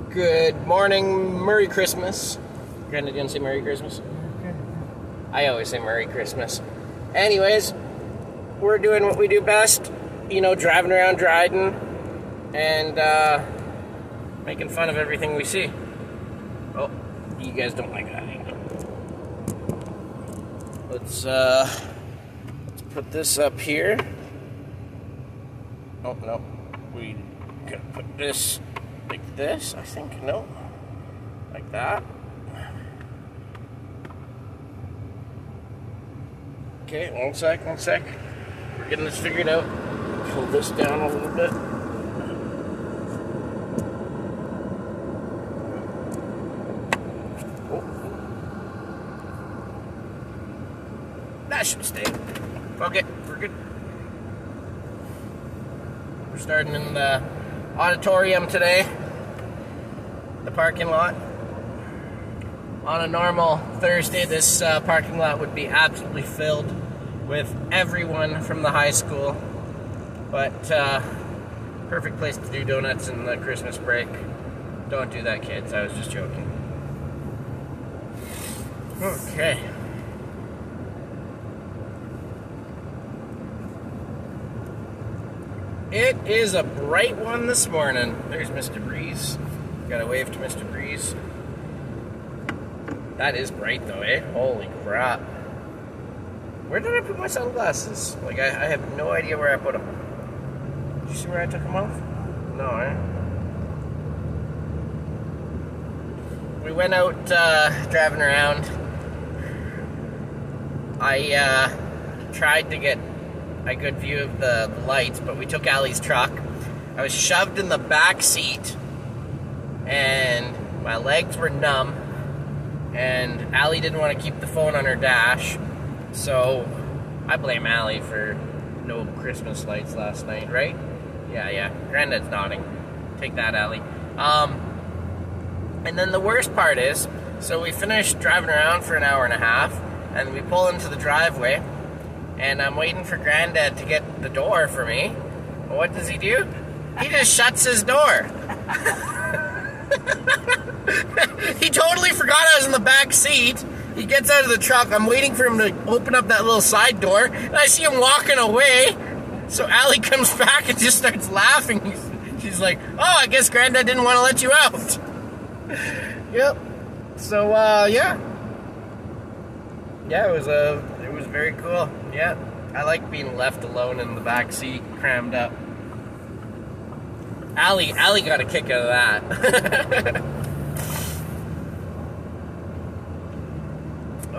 Good morning, Merry Christmas. Grandad didn't say Merry Christmas? I always say Merry Christmas. Anyways, we're doing what we do best, you know, driving around Dryden and making fun of everything we see. Oh, you guys don't like that. Let's put this up here. Oh, no. We can put this like this, I think. No. Like that. Okay, one sec. We're getting this figured out. Pull this down a little bit. That should stay. Okay, we're good. We're starting in the auditorium today. The parking lot. On a normal Thursday, this parking lot would be absolutely filled with everyone from the high school. But perfect place to do donuts in the Christmas break. Don't do that, kids. I was just joking. Okay. It is a bright one this morning. There's Mr. Breeze. Gotta wave to Mr. Breeze. That is bright though, eh? Holy crap. Where did I put my sunglasses? Like, I have no idea where I put them. Did you see where I took them off? No, eh? We went out driving around. I tried to get a good view of the lights, but we took Allie's truck. I was shoved in the back seat and my legs were numb, and Allie didn't want to keep the phone on her dash, so I blame Allie for no Christmas lights last night, right? Yeah, Grandad's nodding. Take that, Allie. And then the worst part is, so we finished driving around for an hour and a half, and we pull into the driveway, and I'm waiting for Grandad to get the door for me. Well, what does he do? He just shuts his door. He totally forgot I was in the back seat. He gets out of the truck. I'm waiting for him to open up that little side door, and I see him walking away. So Allie comes back and just starts laughing. She's like, "Oh, I guess Grandad didn't want to let you out." Yep. So yeah, it was very cool. Yeah, I like being left alone in the back seat, crammed up. Allie got a kick out of that.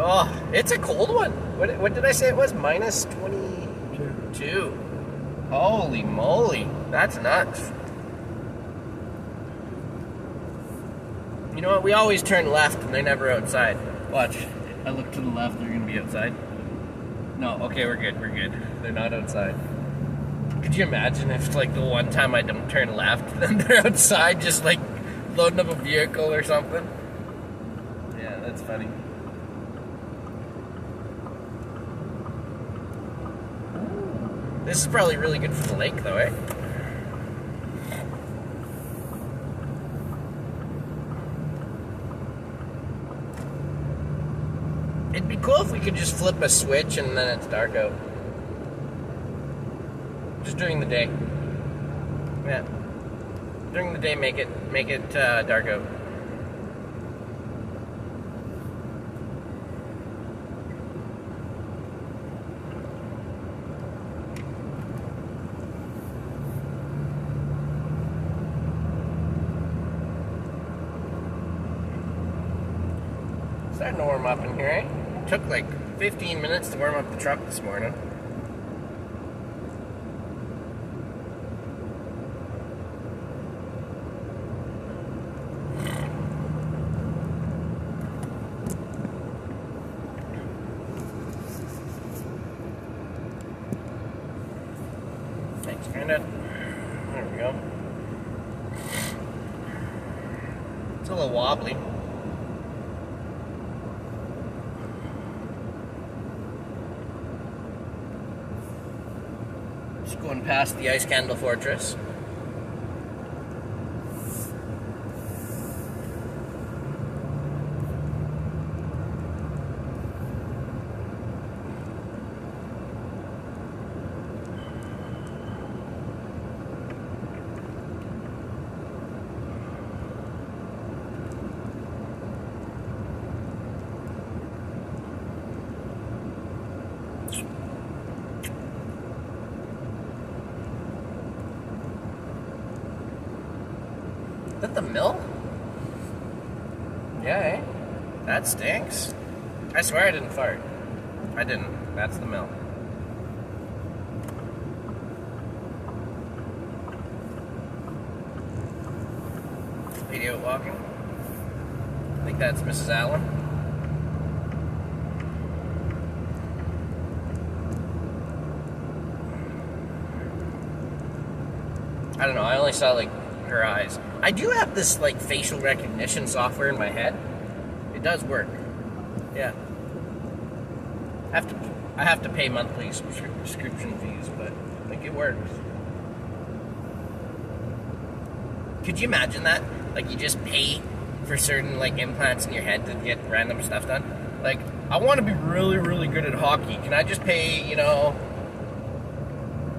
Oh, it's a cold one. What did I say it was? Minus 22. Holy moly, that's nuts. You know what? We always turn left and they're never outside. Watch. I look to the left, they're gonna be outside. No, okay, we're good. They're not outside. Could you imagine if, like, the one time I don't turn left, then they're outside just, like, loading up a vehicle or something? Yeah, that's funny. This is probably really good for the lake, though, eh? It'd be cool if we could just flip a switch and then it's dark out. Just during the day. Yeah. During the day, make it dark out. Starting to warm up in here, eh? Took like 15 minutes to warm up the truck this morning. Thanks, Grandad. There we go. It's a little wobbly. Just going past the Ice Candle Fortress. Is that the mill? Yeah, eh? That stinks. I swear I didn't fart. I didn't. That's the mill. Lady out walking. I think that's Mrs. Allen. I don't know, I only saw, like, her eyes. I do have this, like, facial recognition software in my head. It does work. Yeah. I have to pay monthly subscription fees, but I think it works. Could you imagine that? Like, you just pay for certain, like, implants in your head to get random stuff done? Like, I want to be really, really good at hockey. Can I just pay, you know,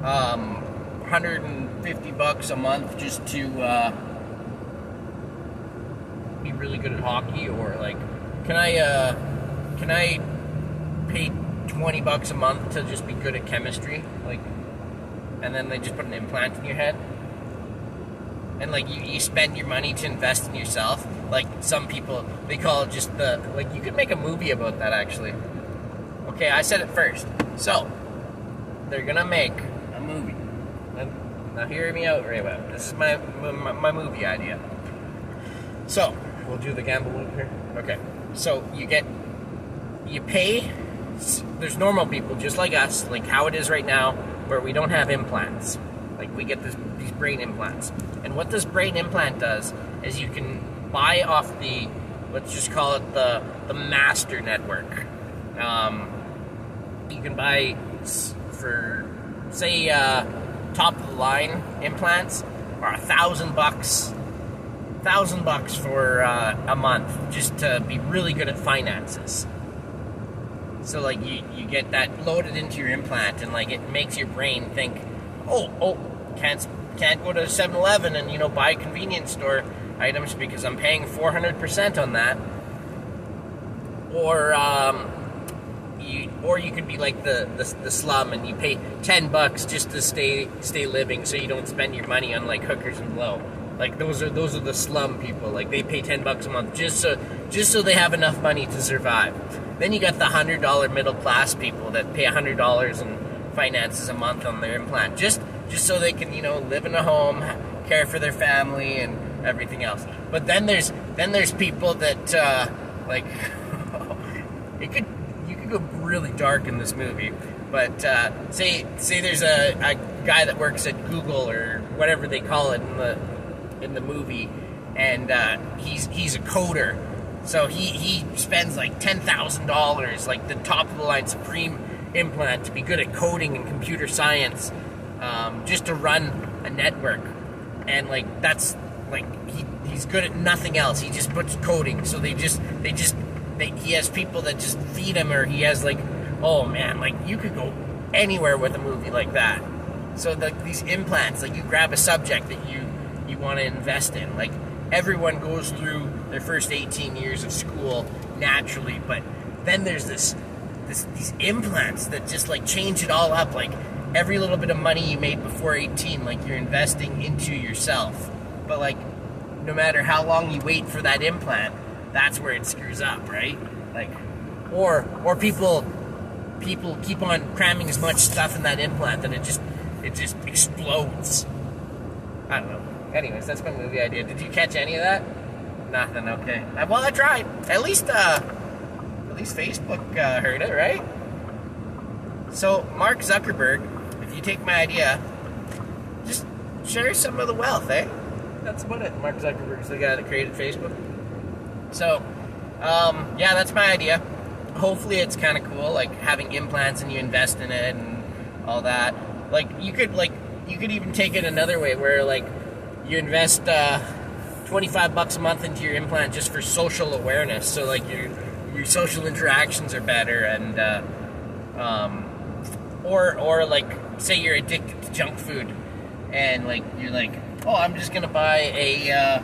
$150 a month just to be really good at hockey? Or, like, can I pay $20 a month to just be good at chemistry? Like, and then they just put an implant in your head? And, like, you spend your money to invest in yourself. Like, some people, they call it just the, like, you could make a movie about that, actually. Okay, I said it first. So, they're gonna make a movie. And now hear me out, Ray Webb. This is my movie idea. So, we'll do the gamble loop here. Okay, so you pay, there's normal people just like us, like how it is right now, where we don't have implants. Like, we get these brain implants. And what this brain implant does is you can buy off the, let's just call it the master network. You can buy for, say, top of the line implants are $1,000 for a month, just to be really good at finances. So, like, you get that loaded into your implant, and, like, it makes your brain think, oh, can't go to 7-Eleven and, you know, buy convenience store items because I'm paying 400% on that. Or you could be like the slum, and you pay $10 just to stay living, so you don't spend your money on, like, hookers and blow. Like, those are the slum people. Like, they pay $10 a month just so they have enough money to survive. Then you got the $100 middle class people that pay $100 in finances a month on their implant, just so they can, you know, live in a home, care for their family, and everything else. But then there's people that like you could go really dark in this movie. But say there's a guy that works at Google or whatever they call it in the movie, and he's a coder. So he spends like $10,000, like the top of the line Supreme implant, to be good at coding and computer science, just to run a network. And, like, that's, like, he's good at nothing else. He just puts coding. So he has people that just feed him, or he has, like, oh man, like, you could go anywhere with a movie like that. So these implants, like, you grab a subject that you want to invest in. Like, everyone goes through their first 18 years of school naturally, but then there's these implants that just, like, change it all up. Like, every little bit of money you made before 18, like, you're investing into yourself. But, like, no matter how long you wait for that implant, that's where it screws up, right? Like, or people keep on cramming as much stuff in that implant that it just explodes. I don't know. Anyways, that's my movie idea. Did you catch any of that? Nothing. Okay. Well, I tried. At least Facebook heard it, right? So, Mark Zuckerberg, if you take my idea, just share some of the wealth, eh? That's about it. Mark Zuckerberg's the guy that created Facebook. So, yeah, that's my idea. Hopefully it's kind of cool, like, having implants and you invest in it and all that. Like, you could even take it another way, where, like, you invest $25 a month into your implant just for social awareness. So, like, your social interactions are better, and or like, say you're addicted to junk food, and, like, you're like, oh, I'm just gonna buy a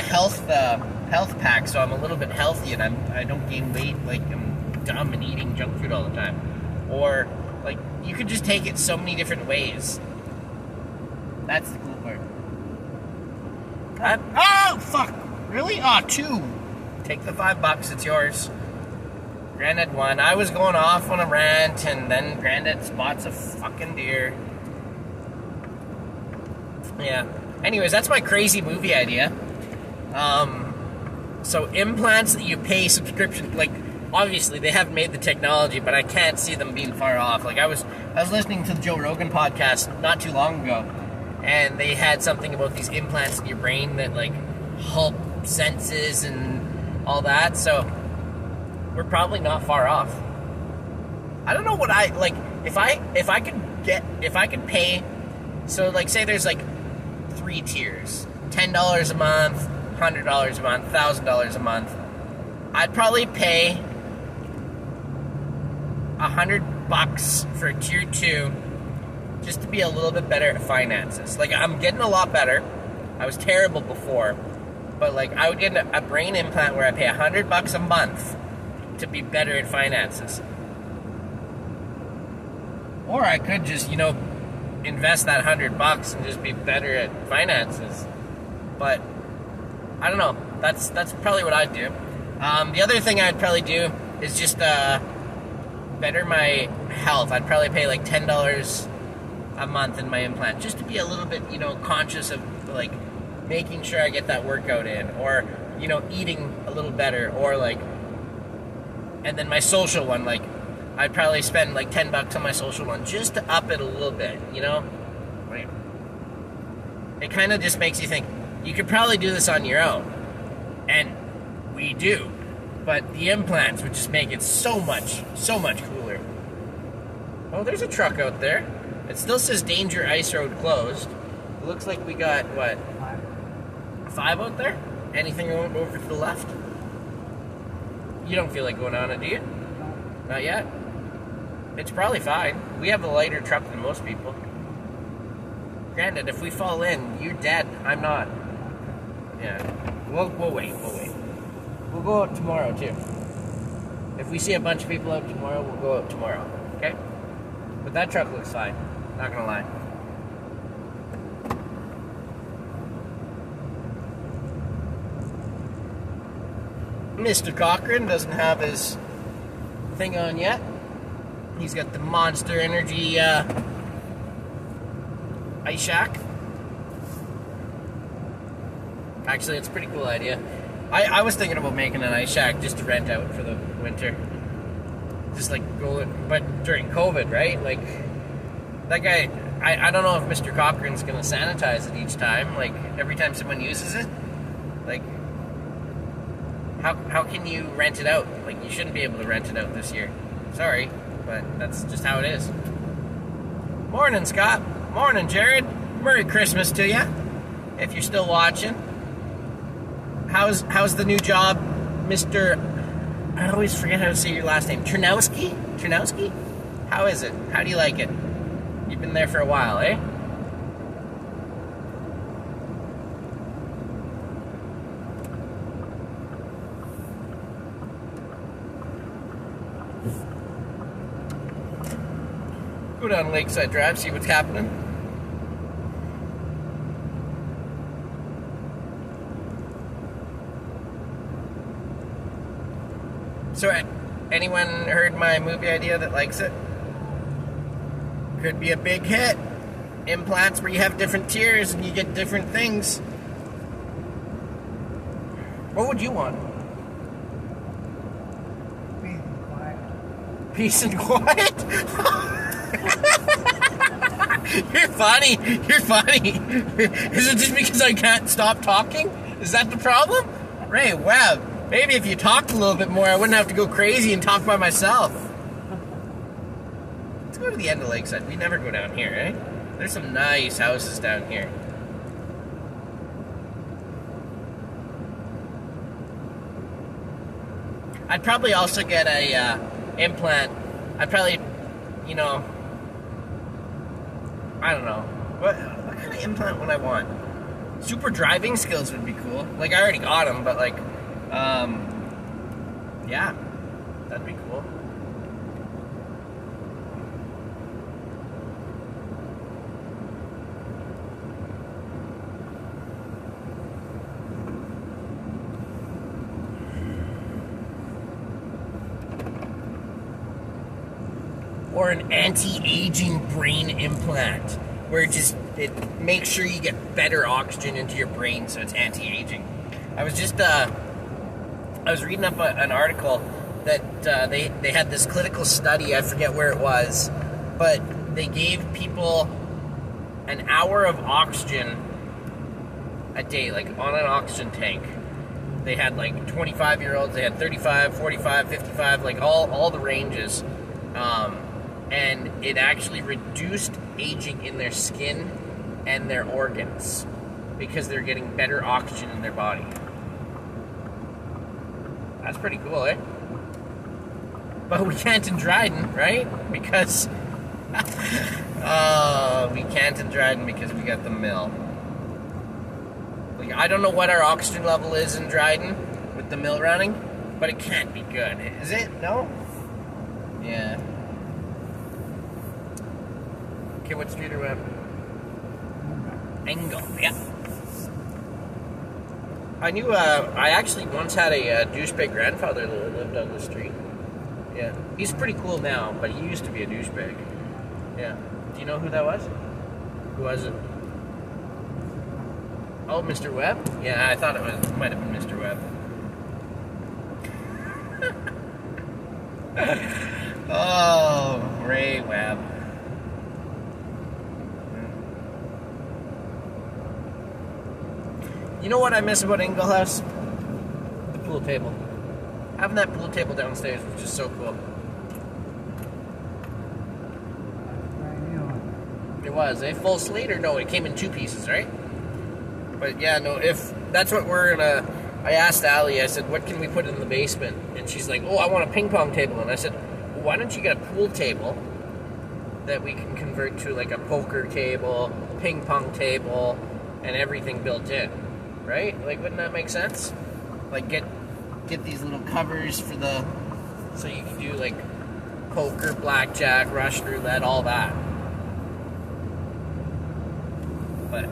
health pack, so I'm a little bit healthy and I don't gain weight, like I'm dumb and eating junk food all the time. Or, like, you could just take it so many different ways. That's the cool part. Oh, fuck. Really? Oh, 2. Take the $5. It's yours. Grandad won. I was going off on a rant, and then Grandad spots a fucking deer. Yeah. Anyways, that's my crazy movie idea. So implants that you pay subscription, like, obviously they haven't made the technology, but I can't see them being far off. Like, I was listening to the Joe Rogan podcast not too long ago, and they had something about these implants in your brain that, like, help senses and all that, so we're probably not far off. I don't know what I, like, if I could pay, so, like, say there's, like, 3 tiers, $10 a month, $100 a month, $1,000 a month. I'd probably pay $100 for tier 2 just to be a little bit better at finances. Like, I'm getting a lot better. I was terrible before, but, like, I would get a brain implant where I pay $100 a month to be better at finances. Or I could just, invest that $100 and just be better at finances. But I don't know. That's probably what I'd do. The other thing I'd probably do is just better my health. I'd probably pay like $10 a month in my implant just to be a little bit, conscious of, like, making sure I get that workout in, or, eating a little better, or, like, and then my social one, like, I'd probably spend like $10 on my social one just to up it a little bit, Right. It kind of just makes you think, you could probably do this on your own. And we do. But the implants would just make it so much cooler. Oh, there's a truck out there. It still says Danger Ice Road closed. It looks like we got, what? 5 out there? Anything over to the left? You don't feel like going on it, do you? Not yet? It's probably fine. We have a lighter truck than most people. Granted, if we fall in, you're dead. I'm not. Yeah. We'll wait. We'll go out tomorrow, too. If we see a bunch of people out tomorrow, we'll go out tomorrow. Okay? But that truck looks fine. Not gonna lie. Mr. Cochran doesn't have his thing on yet. He's got the Monster Energy ice shack. Actually, it's a pretty cool idea. I was thinking about making an ice shack just to rent out for the winter. Just like but during COVID, right? Like, that guy, I don't know if Mr. Cochran's gonna sanitize it each time, like every time someone uses it. Like, how can you rent it out? Like, you shouldn't be able to rent it out this year. Sorry, but that's just how it is. Morning, Scott. Morning, Jared. Merry Christmas to you, if you're still watching. How's the new job, Mr. I always forget how to say your last name. Chernowski? How is it? How do you like it? You've been there for a while, eh? Go down Lakeside Drive, see what's happening. So, anyone heard my movie idea that likes it? Could be a big hit. Implants where you have different tiers and you get different things. What would you want? Peace and quiet? Peace and quiet? You're funny. Is it just because I can't stop talking? Is that the problem? Ray, wow. Maybe if you talked a little bit more, I wouldn't have to go crazy and talk by myself. Let's go to the end of Lakeside. We never go down here, eh? There's some nice houses down here. I'd probably also get a implant. I'd probably, I don't know. What kind of implant would I want? Super driving skills would be cool. Like, I already got them, but, like, yeah, that'd be cool. or an anti-aging brain implant, where it makes sure you get better oxygen into your brain, so it's anti-aging. I was reading up an article that they had this clinical study. I forget where it was, but they gave people an hour of oxygen a day, like on an oxygen tank. They had like 25-year-olds, they had 35, 45, 55, like all the ranges. And it actually reduced aging in their skin and their organs because they're getting better oxygen in their body. That's pretty cool, eh? But we can't in Dryden, right? Because we can't in Dryden because we got the mill. Like, I don't know what our oxygen level is in Dryden with the mill running, but it can't be good. Is it? No? Yeah. Okay, what street are we on? Engel, yeah. I knew, I actually once had a douchebag grandfather that lived on the street. Yeah. He's pretty cool now, but he used to be a douchebag. Yeah. Do you know who that was? Who was it? Oh, Mr. Webb? Yeah, I thought it might have been Mr. Webb. Oh, Ray Webb. You know what I miss about Ingle House? The pool table. Having that pool table downstairs was just so cool. It was a full slate, or no? It came in 2 pieces, right? But yeah, no. If that's what we're gonna, I asked Allie. I said, "What can we put in the basement?" And she's like, "Oh, I want a ping pong table." And I said, well, "Why don't you get a pool table that we can convert to like a poker table, ping pong table, and everything built in, right? Like, wouldn't that make sense? Like, get these little covers for the, so you can do like poker, blackjack, Russian roulette, all that." But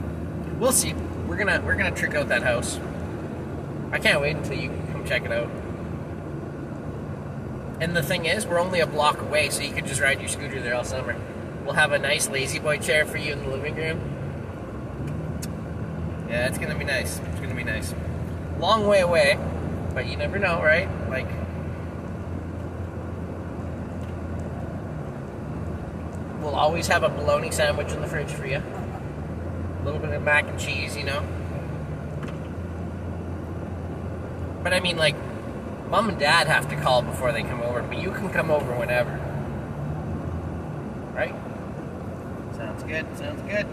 we'll see. We're gonna trick out that house. I can't wait until you come check it out. And the thing is, we're only a block away, so you can just ride your scooter there all summer. We'll have a nice lazy boy chair for you in the living room. Yeah, it's gonna be nice. It's gonna be nice. Long way away, but you never know, right? Like, we'll always have a bologna sandwich in the fridge for you. A little bit of mac and cheese, you know. But I mean, like, Mom and Dad have to call before they come over, but you can come over whenever. Right? Sounds good, sounds good.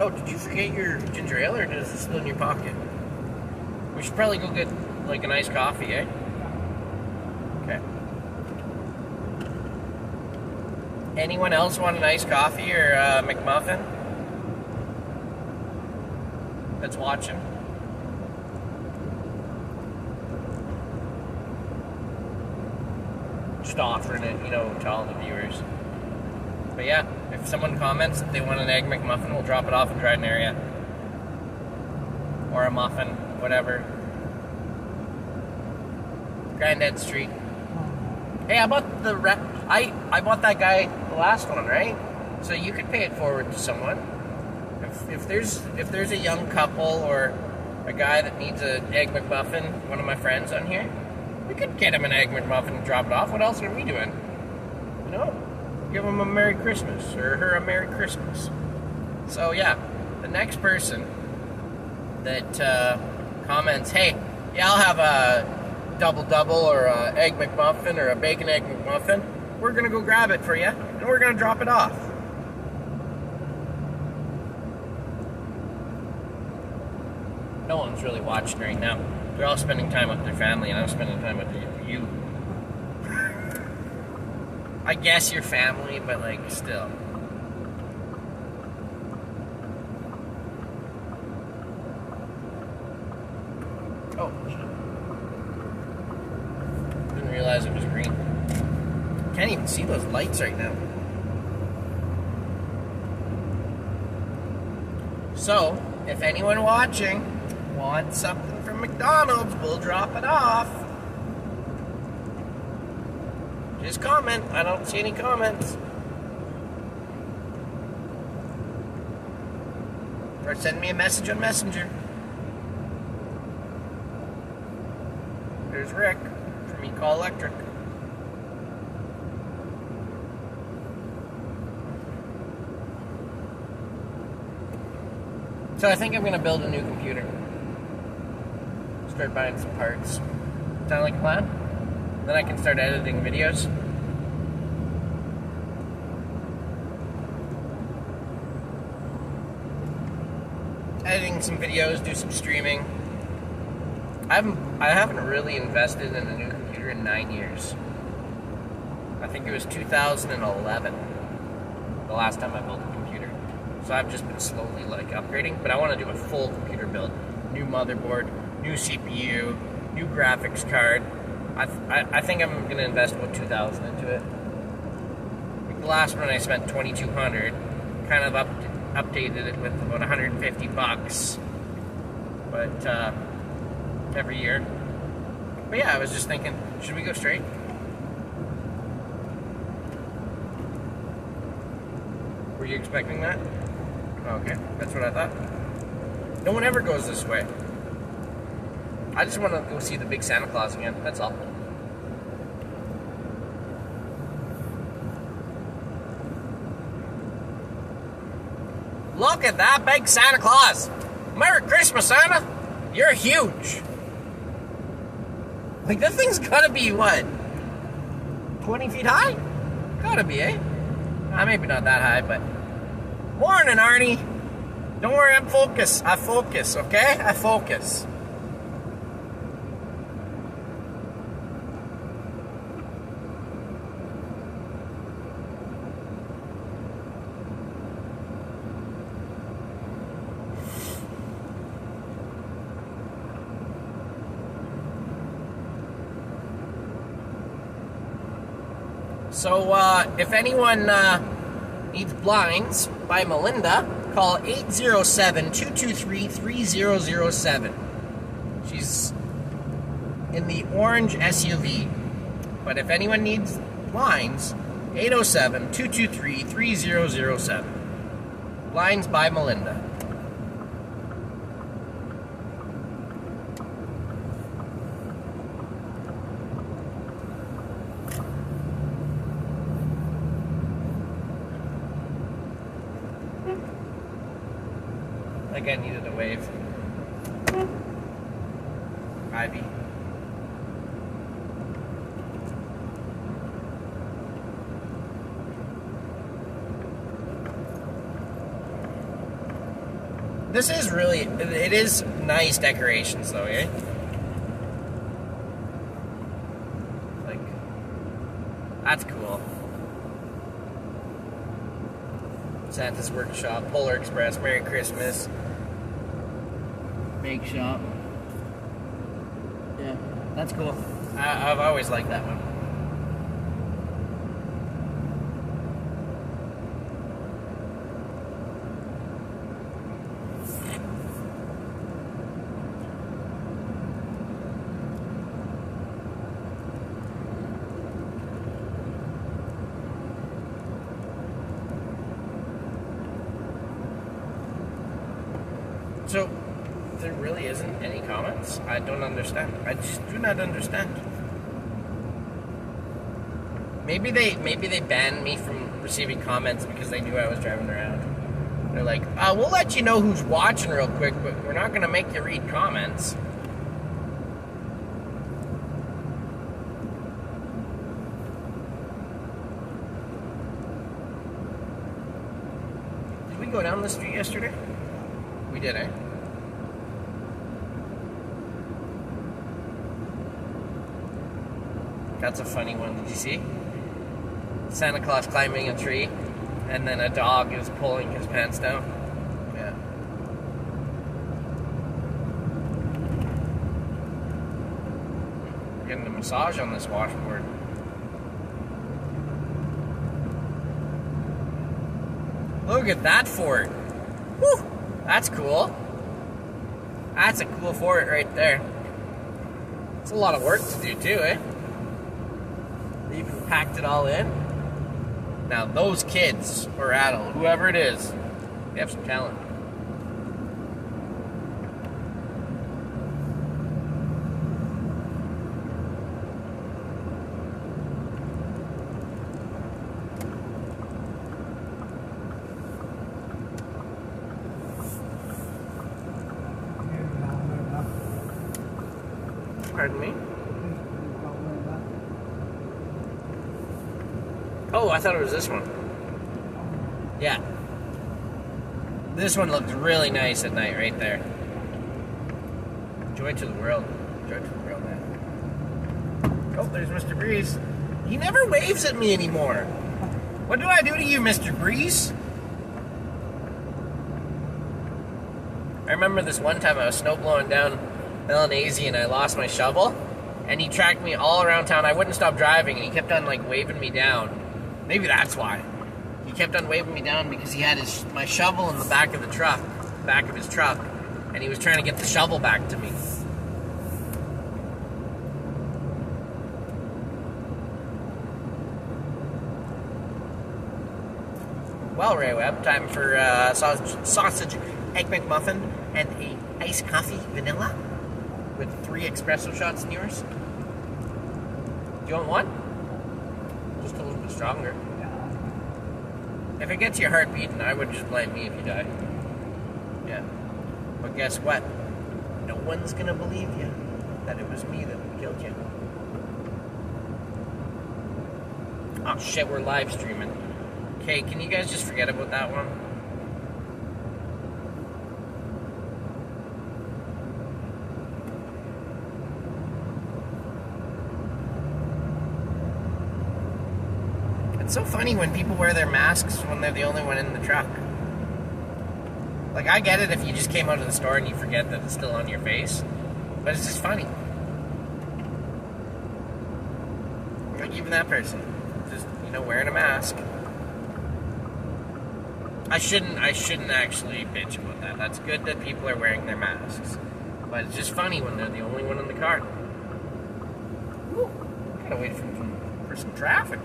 Oh, did you forget your ginger ale, or is it still in your pocket? We should probably go get, like, a nice coffee, eh? Okay. Anyone else want a nice coffee or a McMuffin? That's watching. Just offering it, you know, to all the viewers. But yeah, if someone comments that they want an egg McMuffin, we'll drop it off in Dryden area. Or a muffin, whatever. Grandad Street. Hey, I bought I bought that guy the last one, right? So you could pay it forward to someone. If there's a young couple or a guy that needs an egg McMuffin, one of my friends on here, we could get him an egg McMuffin and drop it off. What else are we doing? You know? Give him a Merry Christmas, or her a Merry Christmas. So yeah, the next person that comments, hey, yeah, I'll have a double or a egg McMuffin or a bacon egg McMuffin, we're gonna go grab it for you, and we're gonna drop it off. No one's really watching right now. They're all spending time with their family, and I'm spending time with you. I guess your family, but like, still. Oh, shit. Didn't realize it was green. Can't even see those lights right now. So, if anyone watching wants something from McDonald's, we'll drop it off. Just comment. I don't see any comments. Or send me a message on Messenger. There's Rick from Ecall Electric. So I think I'm going to build a new computer. Start buying some parts. Sound like a plan? Then I can start editing videos. Editing some videos, do some streaming. I haven't really invested in a new computer in 9 years. I think it was 2011, the last time I built a computer. So I've just been slowly like upgrading, but I want to do a full computer build. New motherboard, new CPU, new graphics card. I think I'm going to invest about $2,000 into it. Like the last one I spent $2,200, kind of updated it with about $150, but every year. But yeah, I was just thinking, should we go straight? Were you expecting that? Okay, that's what I thought. No one ever goes this way. I just want to go see the big Santa Claus again, that's all. Look at that big Santa Claus! Merry Christmas, Santa! You're huge! Like, that thing's gotta be, what? 20 feet high? Gotta be, eh? Maybe not that high, but... Morning, Arnie! Don't worry, I'm focused. I focus, okay? I focus. So, if anyone needs blinds by Melinda, call 807-223-3007. She's in the orange SUV. But if anyone needs blinds, 807-223-3007. Blinds by Melinda. Like I needed a wave. Ivy. This is really, it is nice decorations though, eh? Like, that's cool. Santa's Workshop, Polar Express, Merry Christmas. Bake Shop. Yeah, that's cool. I've always liked that one. So, there really isn't any comments? I don't understand. I just do not understand. Maybe they banned me from receiving comments because they knew I was driving around. They're like, we'll let you know who's watching real quick, but we're not going to make you read comments. Did we go down the street yesterday? We did, eh? That's a funny one. Did you see? Santa Claus climbing a tree, and then a dog is pulling his pants down. Yeah. Getting a massage on this washboard. Look at that fort. Whew, that's cool. That's a cool fort right there. It's a lot of work to do too, eh? They even packed it all in. Now those kids, or adult, whoever it is, they have some talent. Pardon me? Oh, I thought it was this one. Yeah. This one looks really nice at night right there. Joy to the world. Joy to the world, man. Oh, there's Mr. Breeze. He never waves at me anymore. What do I do to you, Mr. Breeze? I remember this one time I was snowblowing down Melanese and I lost my shovel, and he tracked me all around town. I wouldn't stop driving, and he kept on like waving me down. Maybe that's why. He kept on waving me down because he had my shovel in the back of the truck, back of his truck, and he was trying to get the shovel back to me. Well, Ray Webb, time for sausage egg McMuffin and a iced coffee vanilla with 3 espresso shots in yours. Do you want one? Just a little bit stronger. If it gets your heart beating, I would just blame me if you die. Yeah. But guess what? No one's gonna believe you that it was me that killed you. Oh shit, we're live streaming. Okay, can you guys just forget about that one? It's so funny when people wear their masks when they're the only one in the truck. Like, I get it if you just came out of the store and you forget that it's still on your face, but it's just funny. Like, even that person, just, wearing a mask. I shouldn't actually bitch about that. That's good that people are wearing their masks. But it's just funny when they're the only one in the car. Woo, gotta wait for some traffic.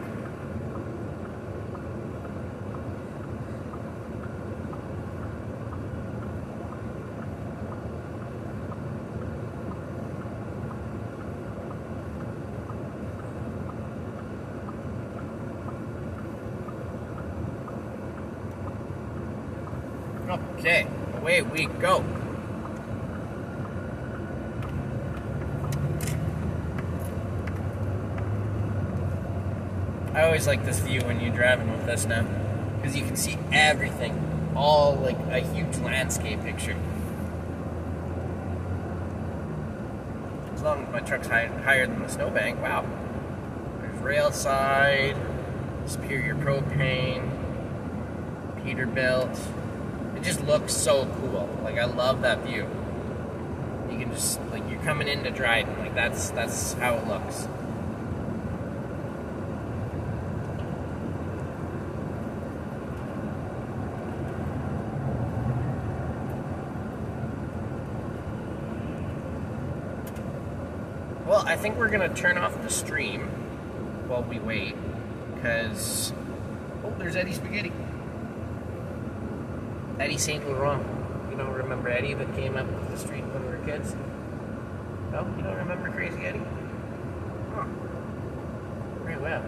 Okay, away we go. I always like this view when you're driving with us now, because you can see everything, all like a huge landscape picture. As long as my truck's higher than the snowbank, wow. There's Railside, Superior Propane, Peterbilt. It just looks so cool. Like, I love that view. You can just, like, you're coming into Dryden. Like, that's how it looks. Well, I think we're going to turn off the stream while we wait, because... Oh, there's Eddie Spaghetti. Eddie St. Laurent. You don't remember Eddie that came up the street when we were kids? No? You don't remember Crazy Eddie? Huh. Very well.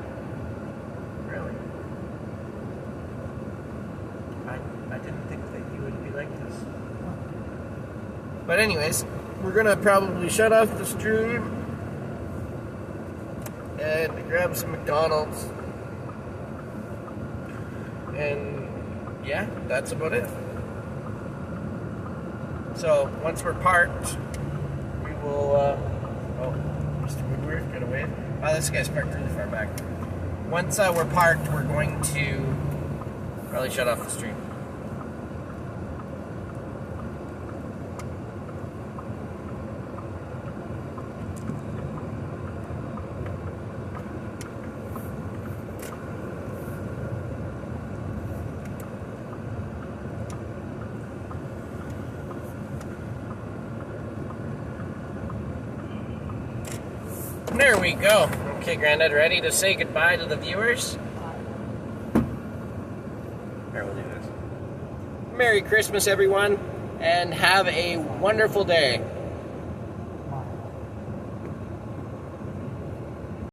Really? I didn't think that you would be like this. But anyways, we're gonna probably shut off the stream and grab some McDonald's. And yeah, that's about it. So once we're parked, we will. Oh, Mr. Woodward, get away! Oh, this guy's parked really far back. Once we're parked, we're going to probably shut off the stream. There we go. Okay, Grandad, ready to say goodbye to the viewers? Here, we'll do this. Merry Christmas, everyone, and have a wonderful day.